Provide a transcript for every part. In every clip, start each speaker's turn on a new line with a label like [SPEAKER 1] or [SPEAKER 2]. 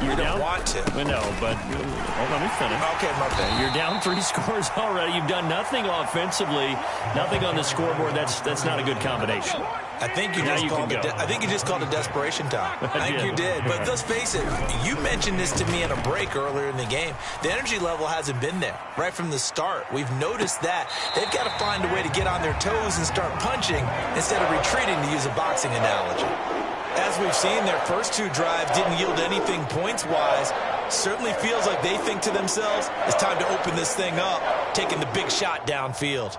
[SPEAKER 1] You're
[SPEAKER 2] don't
[SPEAKER 1] down.
[SPEAKER 2] Want to.
[SPEAKER 1] No, but let me finish.
[SPEAKER 2] Okay, my bad.
[SPEAKER 1] You're down 3 scores already. You've done nothing offensively, nothing on the scoreboard. That's not a good combination.
[SPEAKER 2] I think you just called a desperation time. I think you did. But let's face it, you mentioned this to me in a break earlier in the game. The energy level hasn't been there right from the start. We've noticed that. They've got to find a way to get on their toes and start punching instead of retreating, to use a boxing analogy. As we've seen, their first 2 drives didn't yield anything points-wise. Certainly feels like they think to themselves, it's time to open this thing up, taking the big shot downfield.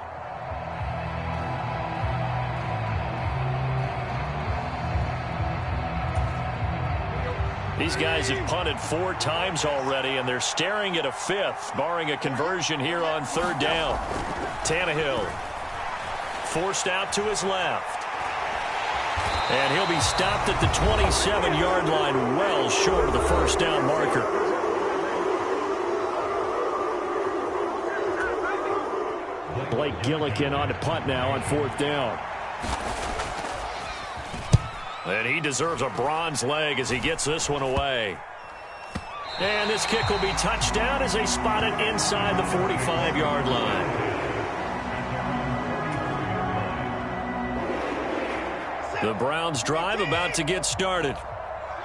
[SPEAKER 1] These guys have punted 4 times already, and they're staring at a 5th, barring a conversion here on 3rd down. Tannehill forced out to his left. And he'll be stopped at the 27-yard line, well short of the first down marker. Blake Gillikin on to punt now on 4th down. And he deserves a bronze leg as he gets this one away. And this kick will be touchdown as they spot it inside the 45-yard line. The Browns drive about to get started.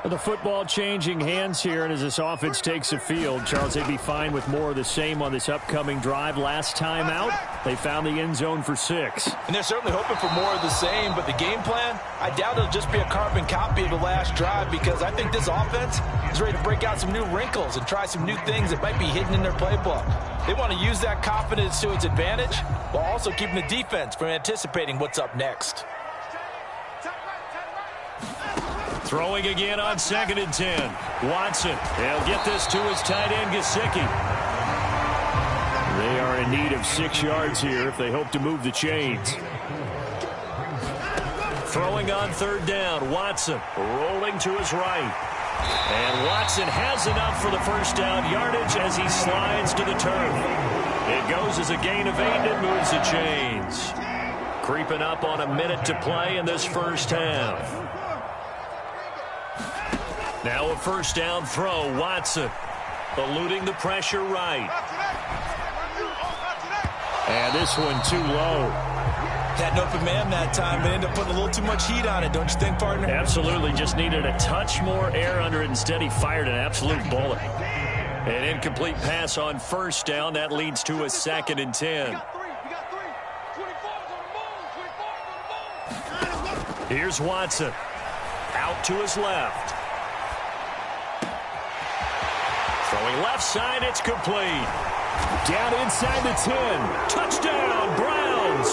[SPEAKER 1] The football changing hands here, and as this offense takes the field, Charles, they'd be fine with more of the same on this upcoming drive. Last time out, they found the end zone for 6.
[SPEAKER 2] And they're certainly hoping for more of the same, but the game plan, I doubt it'll just be a carbon copy of the last drive, because I think this offense is ready to break out some new wrinkles and try some new things that might be hidden in their playbook. They want to use that confidence to its advantage while also keeping the defense from anticipating what's up next.
[SPEAKER 1] Throwing again on 2nd and 10. Watson. They'll get this to his tight end, Gesicki. They are in need of 6 yards here if they hope to move the chains. Throwing on 3rd down. Watson rolling to his right. And Watson has enough for the first down yardage as he slides to the turf. It goes as a gain of 8 and it moves the chains. Creeping up on a minute to play in this first half. Now a first down throw. Watson eluding the pressure right. And this one too low.
[SPEAKER 2] Had an open man that time and ended up putting a little too much heat on it, don't you think, partner?
[SPEAKER 1] Absolutely. Just needed a touch more air under it. Instead, he fired an absolute bullet. An incomplete pass on first down. That leads to a 2nd and 10. Here's Watson. Out to his left. Throwing left side, it's complete. Down inside the 10. Touchdown, Browns.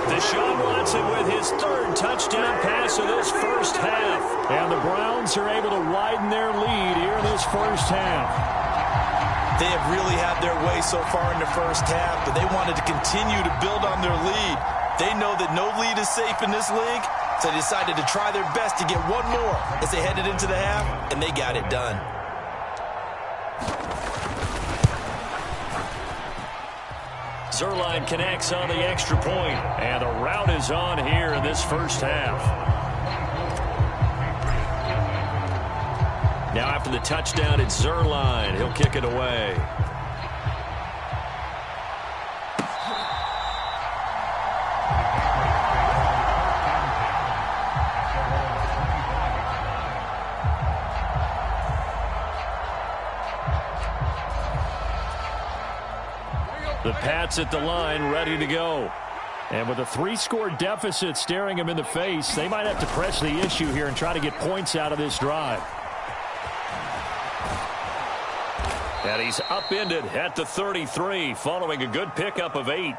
[SPEAKER 1] Deshaun Watson with his 3rd touchdown pass of this first half. And the Browns are able to widen their lead here in this first half.
[SPEAKER 2] They have really had their way so far in the first half, but they wanted to continue to build on their lead. They know that no lead is safe in this league, so they decided to try their best to get one more as they headed into the half, and they got it done.
[SPEAKER 1] Zerline connects on the extra point, and the route is on here in this first half. Now after the touchdown, it's Zerline. He'll kick it away. The Pats at the line, ready to go. And with a 3-score deficit staring him in the face, they might have to press the issue here and try to get points out of this drive. And he's upended at the 33, following a good pickup of 8.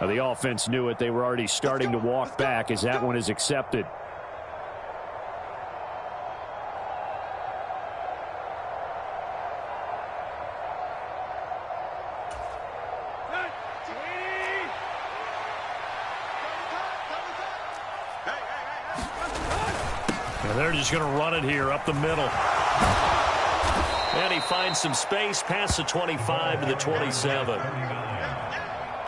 [SPEAKER 1] Now, the offense knew it. They were already starting to walk back as that one is accepted. They're just going to run it here up the middle. And he finds some space past the 25 to the 27.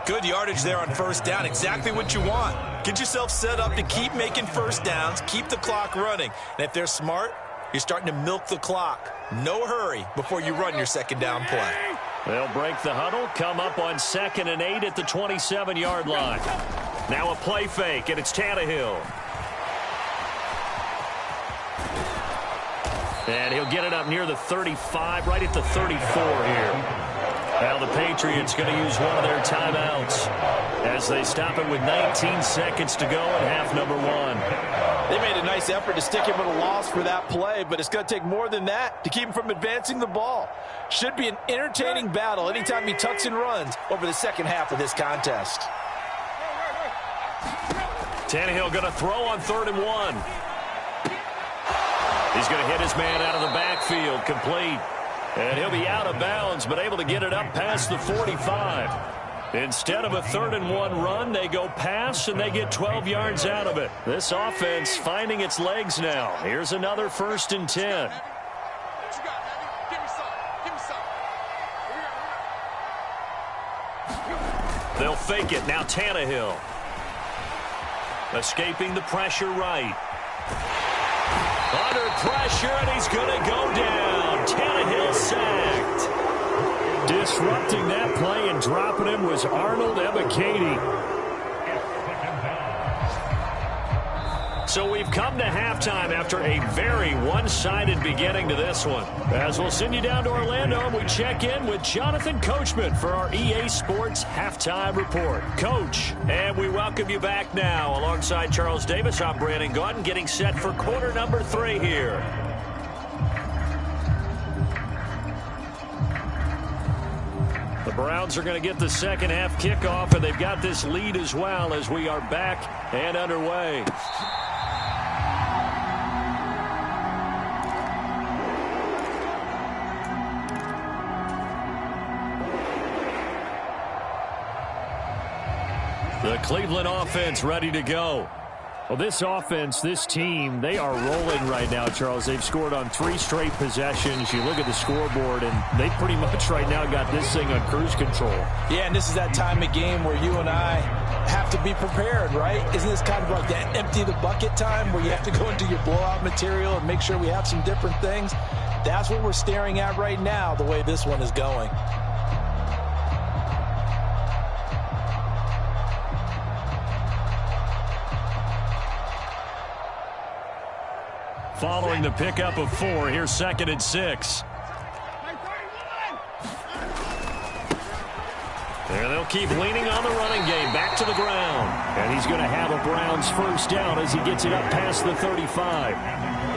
[SPEAKER 2] Good yardage there on first down. Exactly what you want. Get yourself set up to keep making first downs, keep the clock running. And if they're smart, you're starting to milk the clock. No hurry before you run your second down play.
[SPEAKER 1] They'll break the huddle, come up on 2nd and 8 at the 27-yard line. Now a play fake, and it's Tannehill. And he'll get it up near the 35, right at the 34 here. Now the Patriots going to use one of their timeouts as they stop it with 19 seconds to go in half number 1.
[SPEAKER 3] They made a nice effort to stick him at a loss for that play, but it's going to take more than that to keep him from advancing the ball. Should be an entertaining battle anytime he tucks and runs over the second half of this contest.
[SPEAKER 1] Tannehill going to throw on 3rd and 1. He's going to hit his man out of the backfield, complete. And he'll be out of bounds, but able to get it up past the 45. Instead of a 3rd and 1 run, they go pass, and they get 12 yards out of it. This offense finding its legs now. Here's another 1st and 10. They'll fake it. Now Tannehill. Escaping the pressure right. Under pressure, and he's going to go down. Tannehill sacked. Disrupting that play and dropping him was Arnold Ebiketie. So we've come to halftime after a very one-sided beginning to this one. As we'll send you down to Orlando, and we check in with Jonathan Coachman for our EA Sports Halftime Report. Coach, and we welcome you back now. Alongside Charles Davis, I'm Brandon Gaudin, getting set for quarter number 3 here. The Browns are going to get the second half kickoff, and they've got this lead as well as we are back and underway. The Cleveland offense ready to go. Well, this offense, this team, they are rolling right now, Charles. They've scored on 3 straight possessions. You look at the scoreboard, and they pretty much right now got this thing on cruise control.
[SPEAKER 3] Yeah, and this is that time of game where you and I have to be prepared, right? Isn't this kind of like that empty the bucket time where you have to go into your blowout material and make sure we have some different things? That's what we're staring at right now, the way this one is going.
[SPEAKER 1] Following the pickup of 4, here's 2nd and 6. There they'll keep leaning on the running game, back to the ground. And he's going to have a Browns first down as he gets it up past the 35.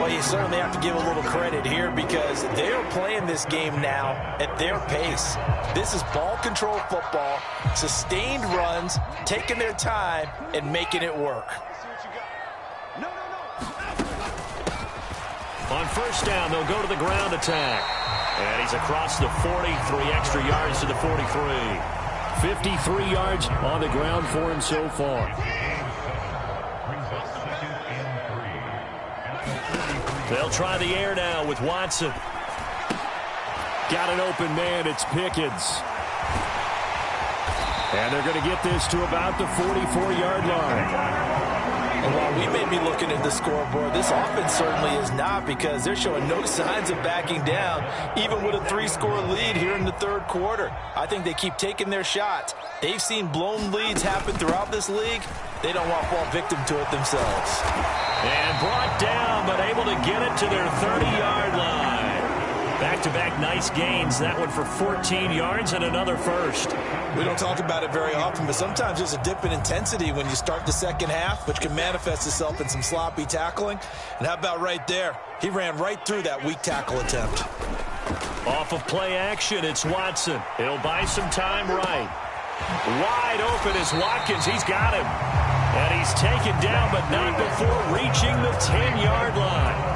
[SPEAKER 3] Well, you certainly have to give a little credit here because they are playing this game now at their pace. This is ball control football, sustained runs, taking their time, and making it work.
[SPEAKER 1] On first down, they'll go to the ground attack. And he's across the 40, 3 extra yards to the 43. 53 yards on the ground for him so far. They'll try the air now with Watson. Got an open man, it's Pickens. And they're going to get this to about the 44-yard line.
[SPEAKER 3] And while we may be looking at the scoreboard, this offense certainly is not because they're showing no signs of backing down, even with a 3-score lead here in the 3rd quarter. I think they keep taking their shots. They've seen blown leads happen throughout this league. They don't want to fall victim to it themselves.
[SPEAKER 1] And brought down, but able to get it to their 30-yard line. Back-to-back nice gains. That one for 14 yards and another first.
[SPEAKER 3] We don't talk about it very often, but sometimes there's a dip in intensity when you start the second half, which can manifest itself in some sloppy tackling. And how about right there? He ran right through that weak tackle attempt.
[SPEAKER 1] Off of play action, it's Watson. He'll buy some time right. Wide open is Watkins. He's got him. And he's taken down, but not before reaching the 10-yard line.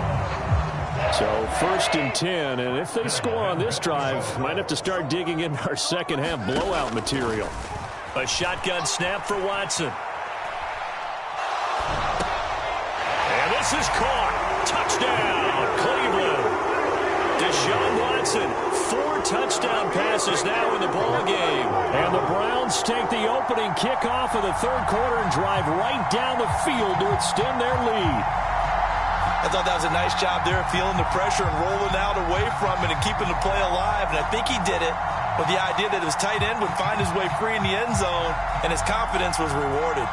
[SPEAKER 1] So 1st and 10, and if they score on this drive, might have to start digging in our second half blowout material. A shotgun snap for Watson. And this is caught. Touchdown, Cleveland. Deshaun Watson 4 touchdown passes now in the ball game. And the Browns take the opening kickoff of the third quarter and drive right down the field to extend their lead.
[SPEAKER 3] I thought that was a nice job there, feeling the pressure and rolling out away from it and keeping the play alive. And I think he did it with the idea that his tight end would find his way free in the end zone, and his confidence was rewarded.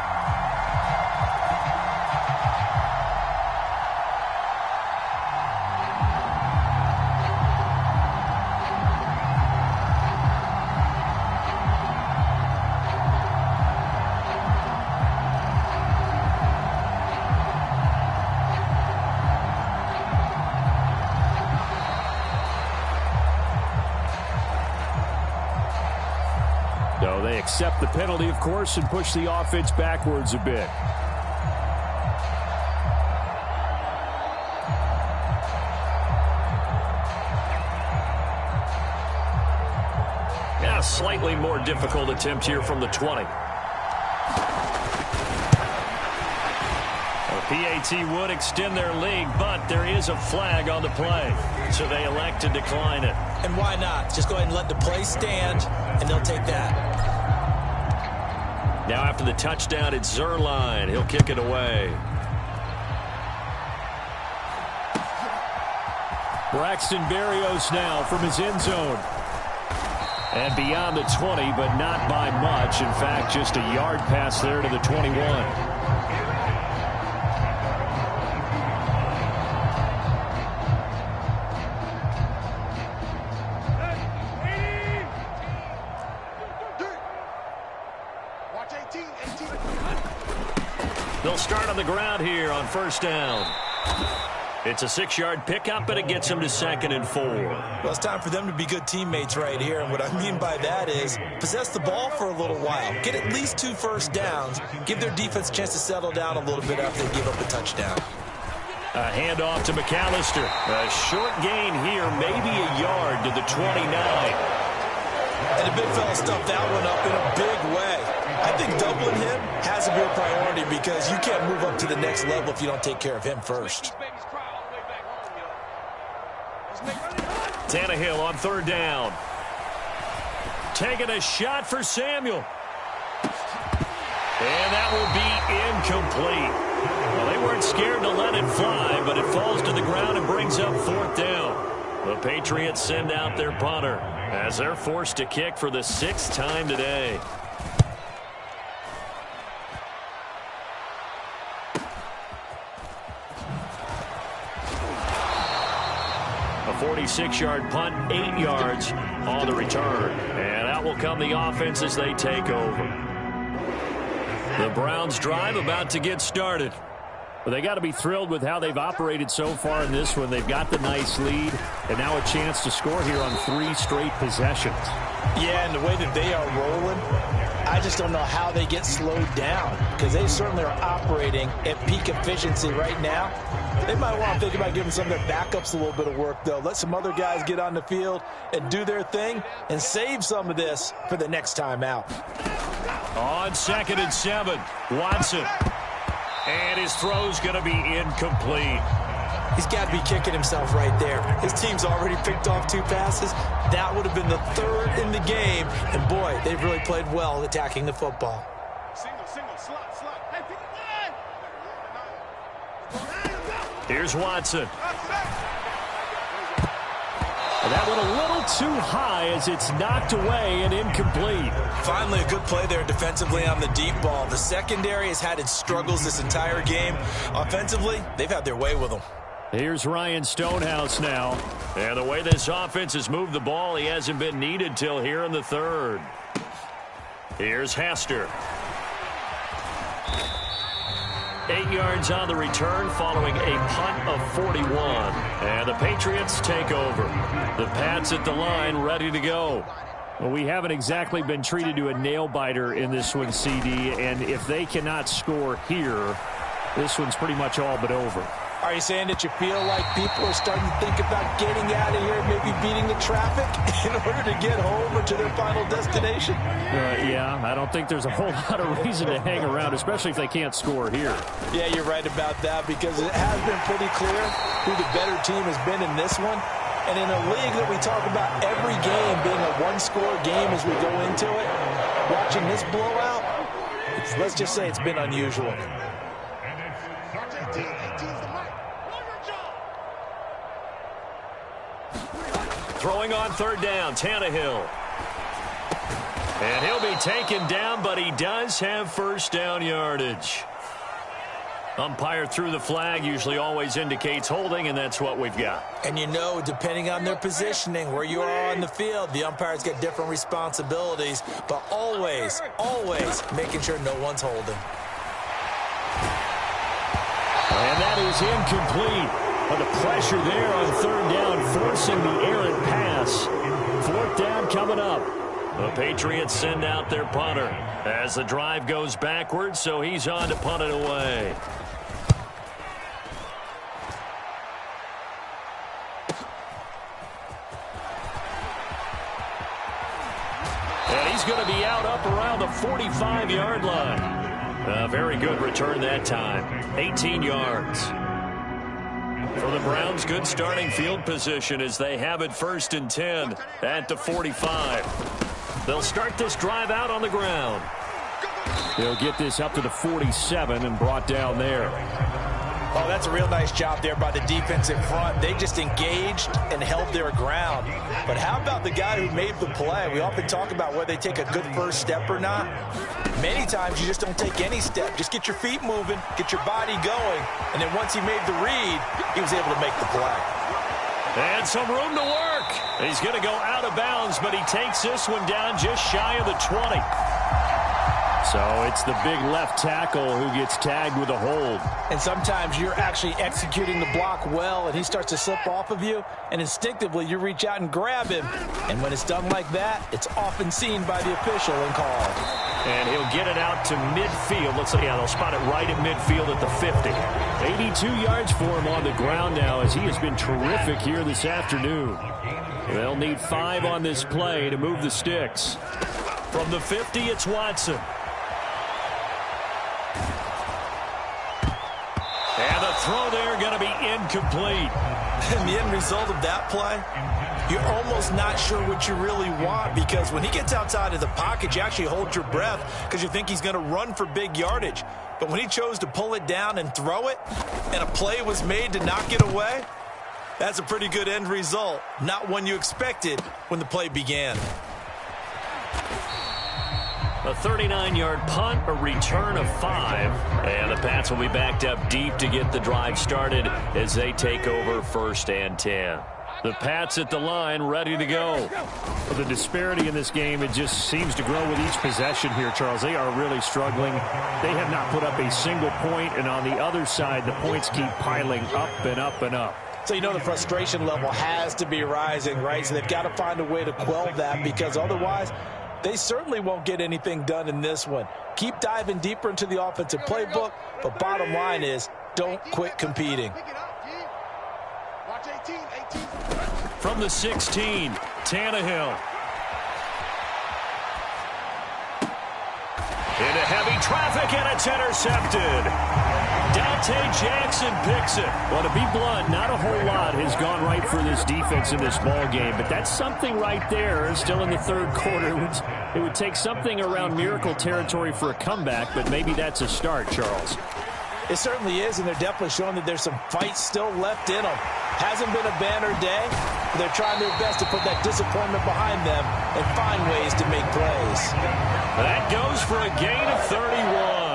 [SPEAKER 1] So they accept the penalty, of course, and push the offense backwards a bit. Yeah, slightly more difficult attempt here from the 20. PAT would extend their lead, but there is a flag on the play, so they elect to decline it.
[SPEAKER 3] And why not? Just go ahead and let the play stand, and they'll take that.
[SPEAKER 1] Now after the touchdown, it's Zerline. He'll kick it away. Braxton Berrios now from his end zone. And beyond the 20, but not by much. In fact, just a yard pass there to the 21. They'll start on the ground here on first down. It's a 6-yard pickup, but it gets them to 2nd and 4.
[SPEAKER 3] Well, it's time for them to be good teammates right here. And what I mean by that is possess the ball for a little while. Get at least 2 first downs. Give their defense a chance to settle down a little bit after they give up a touchdown.
[SPEAKER 1] A handoff to McAllister. A short gain here, maybe a yard to the 29.
[SPEAKER 3] And the big fella stuffed that one up in a big way. I think doubling him has to be a priority because you can't move up to the next level if you don't take care of him first.
[SPEAKER 1] Tannehill on 3rd down. Taking a shot for Samuel. And that will be incomplete. Well, they weren't scared to let it fly, but it falls to the ground and brings up 4th down. The Patriots send out their punter as they're forced to kick for the 6th time today. A 46-yard punt, 8 yards on the return. And out will come the offense as they take over. The Browns drive about to get started. But they got to be thrilled with how they've operated so far in this one. They've got the nice lead, and now a chance to score here on 3 straight possessions.
[SPEAKER 3] Yeah, and the way that they are rolling, I just don't know how they get slowed down because they certainly are operating at peak efficiency right now. They might want to think about giving some of their backups a little bit of work, though. Let some other guys get on the field and do their thing and save some of this for the next time out.
[SPEAKER 1] On 2nd and 7, Watson. And his throw's going to be incomplete.
[SPEAKER 3] He's got to be kicking himself right there. His team's already picked off 2 passes. That would have been the 3rd in the game. And, boy, they've really played well attacking the football.
[SPEAKER 1] Here's Watson. That went a little too high as it's knocked away and incomplete.
[SPEAKER 3] Finally, a good play there defensively on the deep ball. The secondary has had its struggles this entire game. Offensively, they've had their way with them.
[SPEAKER 1] Here's Ryan Stonehouse now. And the way this offense has moved the ball, he hasn't been needed till here in the 3rd. Here's Hester. 8 yards on the return following a punt of 41. And the Patriots take over. The Pats at the line ready to go. Well, we haven't exactly been treated to a nail-biter in this one, CD. And if they cannot score here, this one's pretty much all but over.
[SPEAKER 3] Are you saying that you feel like people are starting to think about getting out of here, maybe beating the traffic in order to get home or to their final destination?
[SPEAKER 1] Yeah, I don't think there's a whole lot of reason to hang around, especially if they can't score here.
[SPEAKER 3] Yeah, you're right about that because it has been pretty clear who the better team has been in this one. And in a league that we talk about every game being a one-score game as we go into it, watching this blowout, let's just say it's been unusual.
[SPEAKER 1] Throwing on third down, Tannehill. And he'll be taken down, but he does have first down yardage. Umpire threw the flag, usually always indicates holding, and that's what we've got.
[SPEAKER 2] And you know, depending on their positioning, where you are on the field, the umpires get different responsibilities, but always, always making sure no one's holding.
[SPEAKER 1] And that is incomplete. But the pressure there on third down, forcing the errant pass. Fourth down coming up. The Patriots send out their punter as the drive goes backwards, so he's on to punt it away. And he's going to be out up around the 45-yard line. A very good return that time. 18 yards. For the Browns, good starting field position as they have it 1st and 10 at the 45. They'll start this drive out on the ground. They'll get this up to the 47 and brought down there.
[SPEAKER 3] Oh, that's a real nice job there by the defense in front. They just engaged and held their ground. But how about the guy who made the play? We often talk about whether they take a good first step or not. Many times you just don't take any step. Just get your feet moving, get your body going, and then once he made the read, he was able to make the play.
[SPEAKER 1] And some room to work. He's going to go out of bounds, but he takes this one down just shy of the 20. So it's the big left tackle who gets tagged with a hold.
[SPEAKER 3] And sometimes you're actually executing the block well, and he starts to slip off of you, and instinctively you reach out and grab him. And when it's done like that, it's often seen by the official and called.
[SPEAKER 1] And he'll get it out to midfield. Looks like, yeah, they'll spot it right at midfield at the 50. 82 yards for him on the ground now as he has been terrific here this afternoon. They'll need 5 on this play to move the sticks. From the 50, it's Watson. And the throw there going to be incomplete.
[SPEAKER 2] And the end result of that play, you're almost not sure what you really want, because when he gets outside of the pocket, you actually hold your breath because you think he's going to run for big yardage. But when he chose to pull it down and throw it, and a play was made to knock it away, that's a pretty good end result. Not one you expected when the play began.
[SPEAKER 1] A 39-yard punt, a return of 5, and the Pats will be backed up deep to get the drive started as they take over 1st and 10. The Pats at the line, ready to go.
[SPEAKER 4] Well, the disparity in this game, it just seems to grow with each possession here, Charles. They are really struggling. They have not put up a single point, and on the other side, the points keep piling up and up and up.
[SPEAKER 3] So you know the frustration level has to be rising, right? So they've got to find a way to quell that, because otherwise they certainly won't get anything done in this one. Keep diving deeper into the offensive playbook, but bottom line is don't quit competing.
[SPEAKER 1] From the 16, Tannehill. Into heavy traffic, and it's intercepted. Dante Jackson picks it.
[SPEAKER 4] Well, to be blunt, not a whole lot has gone right for this defense in this ball game, but that's something right there. Still in the 3rd quarter. It would take something around miracle territory for a comeback, but maybe that's a start, Charles.
[SPEAKER 3] It certainly is, and they're definitely showing that there's some fight still left in them. Hasn't been a banner day, but they're trying their best to put that disappointment behind them and find ways to make plays.
[SPEAKER 1] That goes for a gain of 31.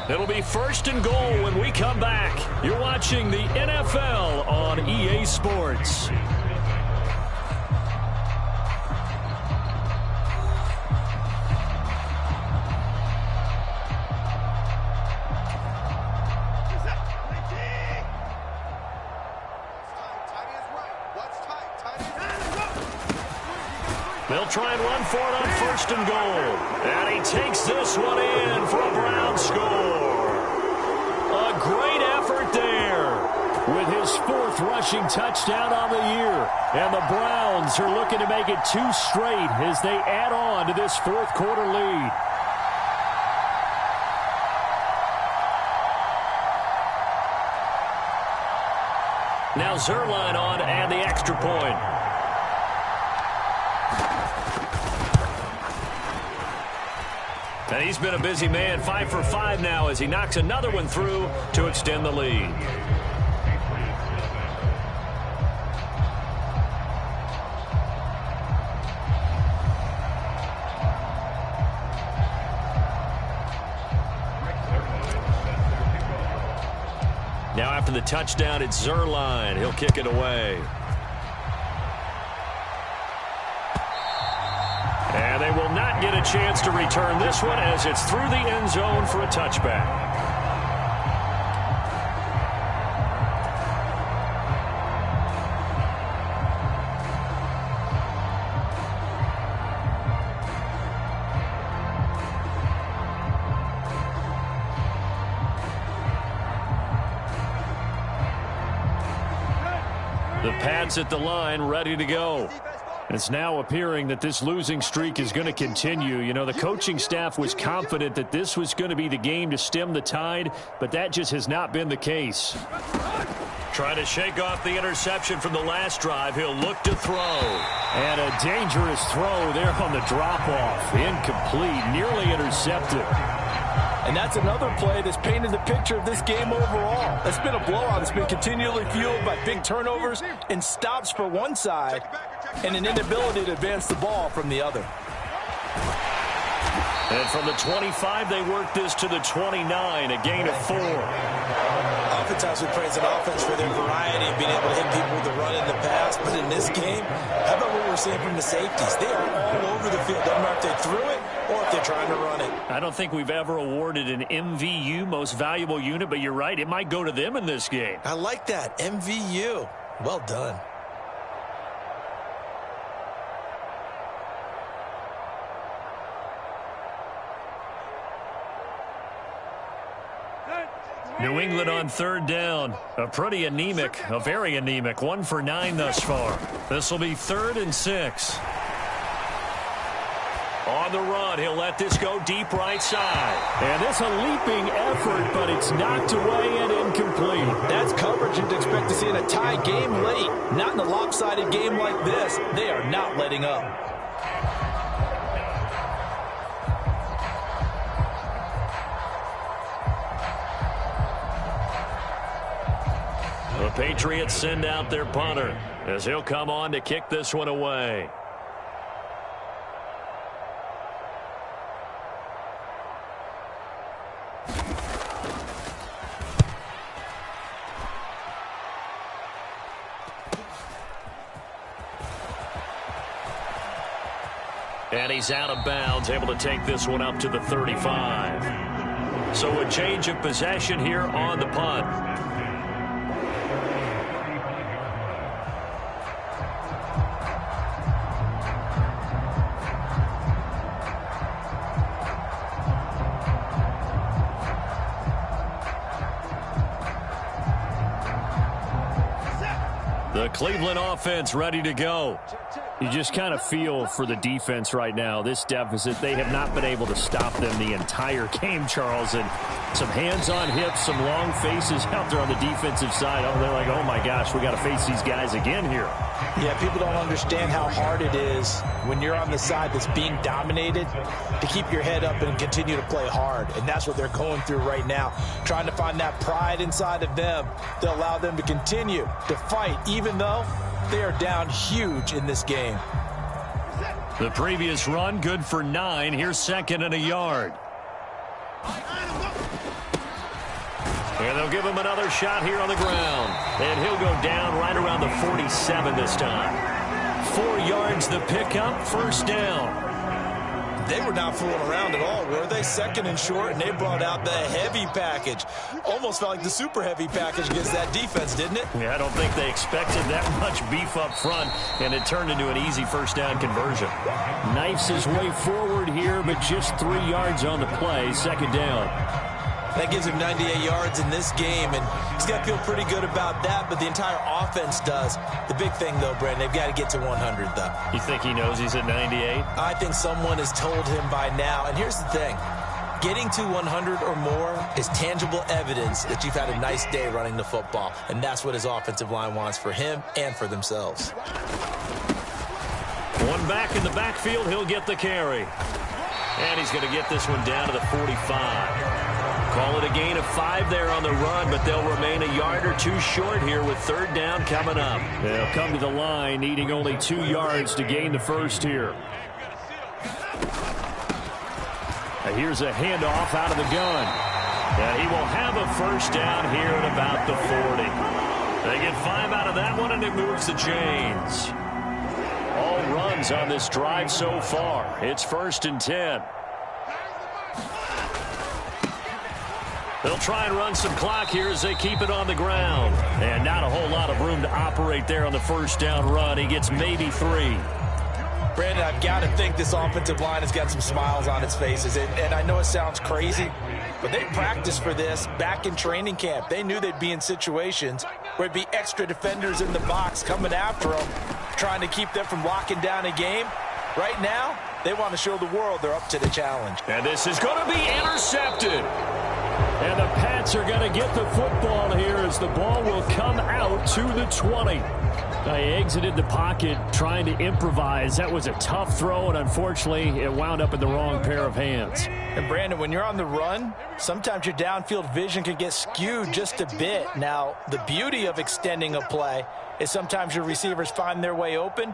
[SPEAKER 1] It'll be 1st and goal when we come back. You're watching the NFL on EA Sports. They'll try and run for it on 1st and goal. And he takes this one in for a Brown score. A great effort there.
[SPEAKER 4] with his 4th rushing touchdown on the year. And the Browns are looking to make it 2 straight as they add on to this 4th quarter lead. Now Zerline on and the extra point. And he's been a busy man, 5 for 5 now as he knocks another one through to extend the lead. Now after the touchdown, it's Zerline. He'll kick it away. And they will not get a chance to return this one as it's through the end zone for a touchback. The Pats at the line, ready to go. It's now appearing that this losing streak is going to continue. You know, the coaching staff was confident that this was going to be the game to stem the tide, but that just has not been the case. Trying to shake off the interception from the last drive. He'll look to throw. And a dangerous throw there on the drop-off. Incomplete, nearly intercepted.
[SPEAKER 3] And that's another play that's painted the picture of this game overall. It's been a blowout. It's been continually fueled by big turnovers and stops for one side and an inability to advance the ball from the other.
[SPEAKER 1] And from the 25, they work this to the 29, a gain of 4.
[SPEAKER 2] Oftentimes we praise an offense for their variety of being able to hit people with the run in the pass. But in this game, how about what we're seeing from the safeties? They are all over the field. Doesn't matter if they threw it or if they're trying to run it.
[SPEAKER 1] I don't think we've ever awarded an MVU, most valuable unit, but you're right. It might go to them in this game.
[SPEAKER 2] I like that. MVU. Well done.
[SPEAKER 1] New England on 3rd down. A very anemic. 1 for 9 thus far. This will be 3rd and 6. On the run, he'll let this go deep right side.
[SPEAKER 4] And it's a leaping effort, but it's knocked away and incomplete.
[SPEAKER 3] That's coverage you'd expect to see in a tie game late. Not in a lopsided game like this. They are not letting up.
[SPEAKER 1] The Patriots send out their punter as he'll come on to kick this one away. And he's out of bounds, able to take this one up to the 35. So a change of possession here on the punt. The Cleveland offense ready to go.
[SPEAKER 4] You just kind of feel for the defense right now, this deficit. They have not been able to stop them the entire game, Charles. And some hands on hips, some long faces out there on the defensive side. Oh, they're like, oh, my gosh, we got to face these guys again here.
[SPEAKER 3] Yeah, people don't understand how hard it is when you're on the side that's being dominated to keep your head up and continue to play hard. And that's what they're going through right now, trying to find that pride inside of them to allow them to continue to fight, even though they are down huge in this game.
[SPEAKER 1] The previous run, good for 9. Here's 2nd and a yard. And they'll give him another shot here on the ground. And he'll go down right around the 47 this time. 4 yards the pickup, 1st down.
[SPEAKER 2] They were not fooling around at all, were they? 2nd and short, and they brought out the heavy package. Almost felt like the super heavy package against that defense, didn't it?
[SPEAKER 1] Yeah, I don't think they expected that much beef up front, and it turned into an easy 1st down conversion.
[SPEAKER 4] Knifes his way forward here, but just 3 yards on the play, 2nd down.
[SPEAKER 2] That gives him 98 yards in this game, and he's got to feel pretty good about that, but the entire offense does. The big thing, though, Brandon, they've got to get to 100, though.
[SPEAKER 1] You think he knows he's at 98?
[SPEAKER 2] I think someone has told him by now, and here's the thing. Getting to 100 or more is tangible evidence that you've had a nice day running the football, and that's what his offensive line wants for him and for themselves.
[SPEAKER 1] One back in the backfield, he'll get the carry. And he's going to get this one down to the 45. Call it a gain of 5 there on the run, but they'll remain a yard or two short here with third down coming up.
[SPEAKER 4] They'll come to the line needing only 2 yards to gain the first here. Here's a handoff out of the gun. And he will have a first down here at about the 40. They get 5 out of that one, and it moves the chains. All runs on this drive so far. It's 1st and 10. They'll try and run some clock here as they keep it on the ground. And not a whole lot of room to operate there on the first down run. He gets maybe 3.
[SPEAKER 3] Brandon, I've got to think this offensive line has got some smiles on its faces. And I know it sounds crazy, but they practiced for this back in training camp. They knew they'd be in situations where it'd be extra defenders in the box coming after them, trying to keep them from locking down a game. Right now, they want to show the world they're up to the challenge.
[SPEAKER 1] And this is going to be intercepted.
[SPEAKER 4] And the Pats are going to get the football here as the ball will come out to the 20. They exited the pocket trying to improvise. That was a tough throw, and unfortunately, it wound up in the wrong pair of hands.
[SPEAKER 3] And, Brandon, when you're on the run, sometimes your downfield vision can get skewed just a bit. Now, the beauty of extending a play is sometimes your receivers find their way open,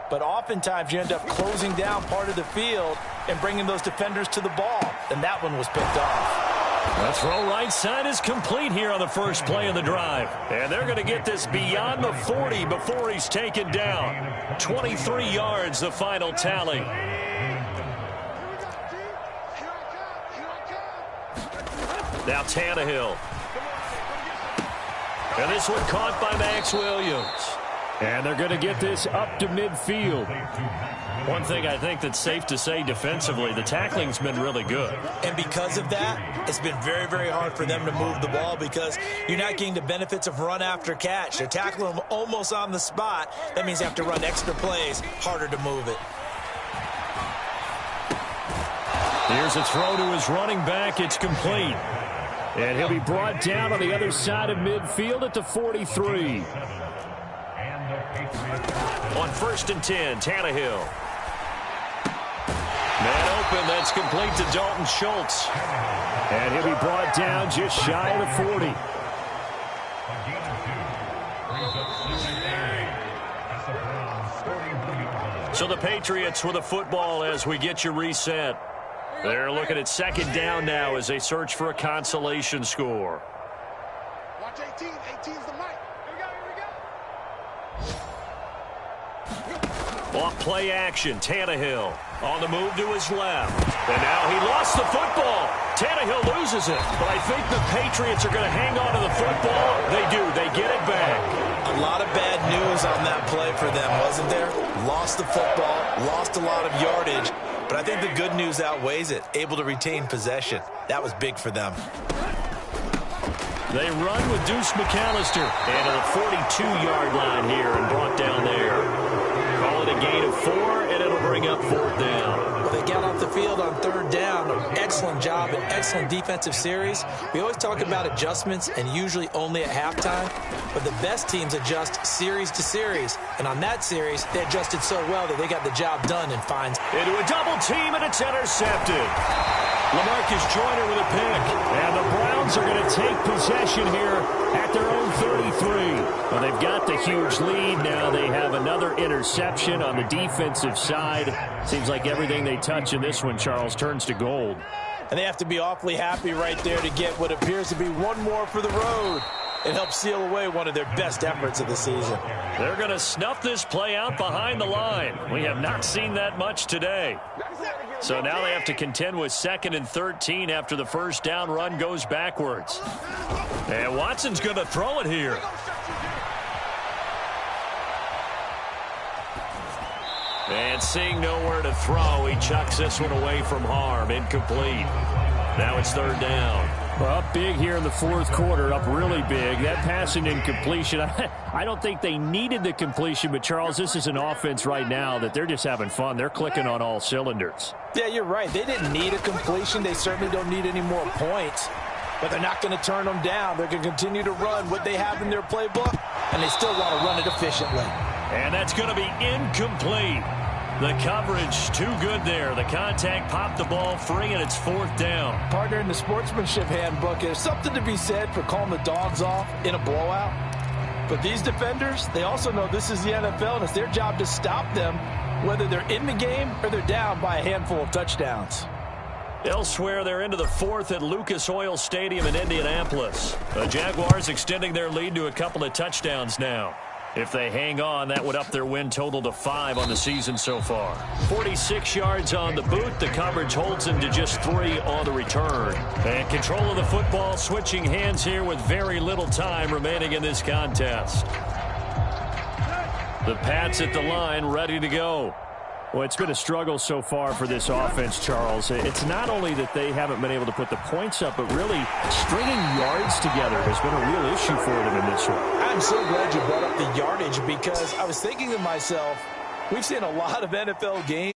[SPEAKER 3] but oftentimes you end up closing down part of the field and bringing those defenders to the ball, and that one was picked off.
[SPEAKER 1] The throw right side is complete here on the first play of the drive. And they're going to get this beyond the 40 before he's taken down. 23 yards, the final tally. Now Tannehill. And this one caught by Max Williams.
[SPEAKER 4] And they're going to get this up to midfield.
[SPEAKER 1] One thing I think that's safe to say defensively, the tackling's been really good.
[SPEAKER 2] And because of that, it's been very, very hard for them to move the ball because you're not getting the benefits of run after catch. They're tackling them almost on the spot. That means you have to run extra plays, harder to move it.
[SPEAKER 1] Here's a throw to his running back. It's complete.
[SPEAKER 4] And he'll be brought down on the other side of midfield at the 43.
[SPEAKER 1] On 1st and 10, Tannehill. Man open, that's complete to Dalton Schultz.
[SPEAKER 4] And he'll be brought down just shy of the 40.
[SPEAKER 1] So the Patriots with a football as we get you reset. They're looking at 2nd down now as they search for a consolation score.
[SPEAKER 5] Watch 18. 18's the mic.
[SPEAKER 1] Off play action, Tannehill on the move to his left. And now he lost the football. Tannehill loses it. But I think the Patriots are going to hang on to the football. They do. They get it back.
[SPEAKER 2] A lot of bad news on that play for them, wasn't there? Lost the football, lost a lot of yardage. But I think the good news outweighs it. Able to retain possession. That was big for them.
[SPEAKER 1] They run with Deuce McAllister. And to the 42-yard line here and brought down there. Call it a gain of 4, and it'll bring up 4th down.
[SPEAKER 2] Well, they got off the field on 3rd down. Excellent job, an excellent defensive series. We always talk about adjustments, and usually only at halftime. But the best teams adjust series to series. And on that series, they adjusted so well that they got the job done in fines.
[SPEAKER 1] Into a double team, and it's intercepted. LaMarcus Joyner with a pick. And the Browns are going to take possession here at their own 33.
[SPEAKER 4] Well, they've got the huge lead now. They have another interception on the defensive side. Seems like everything they touch in this one, Charles, turns to gold.
[SPEAKER 3] And they have to be awfully happy right there to get what appears to be one more for the road. It helps seal away one of their best efforts of the season.
[SPEAKER 1] They're going to snuff this play out behind the line. We have not seen that much today. So now they have to contend with 2nd and 13 after the first down run goes backwards. And Watson's going to throw it here. And seeing nowhere to throw, he chucks this one away from harm. Incomplete. Now it's 3rd down.
[SPEAKER 4] Well, up big here in the fourth quarter, up really big. That passing incompletion, I don't think they needed the completion, but, Charles, this is an offense right now that they're just having fun. They're clicking on all cylinders.
[SPEAKER 3] Yeah, you're right. They didn't need a completion. They certainly don't need any more points, but they're not going to turn them down. They're going to continue to run what they have in their playbook, and they still want to run it efficiently.
[SPEAKER 1] And that's going to be incomplete. The coverage too good there. The contact popped the ball free, and it's fourth down.
[SPEAKER 3] Partner, in the sportsmanship handbook, there's something to be said for calling the dogs off in a blowout. But these defenders, they also know this is the NFL, and it's their job to stop them, whether they're in the game or they're down by a handful of touchdowns.
[SPEAKER 1] Elsewhere, they're into the fourth at Lucas Oil Stadium in Indianapolis. The Jaguars extending their lead to a couple of touchdowns now. If they hang on, that would up their win total to 5 on the season so far. 46 yards on the boot. The coverage holds them to just 3 on the return. And control of the football switching hands here with very little time remaining in this contest. The Pats at the line, ready to go.
[SPEAKER 4] Well, it's been a struggle so far for this offense, Charles. It's not only that they haven't been able to put the points up, but really stringing yards together has been a real issue for them in this one.
[SPEAKER 3] I'm so glad you brought up the yardage, because I was thinking to myself, we've seen a lot of NFL games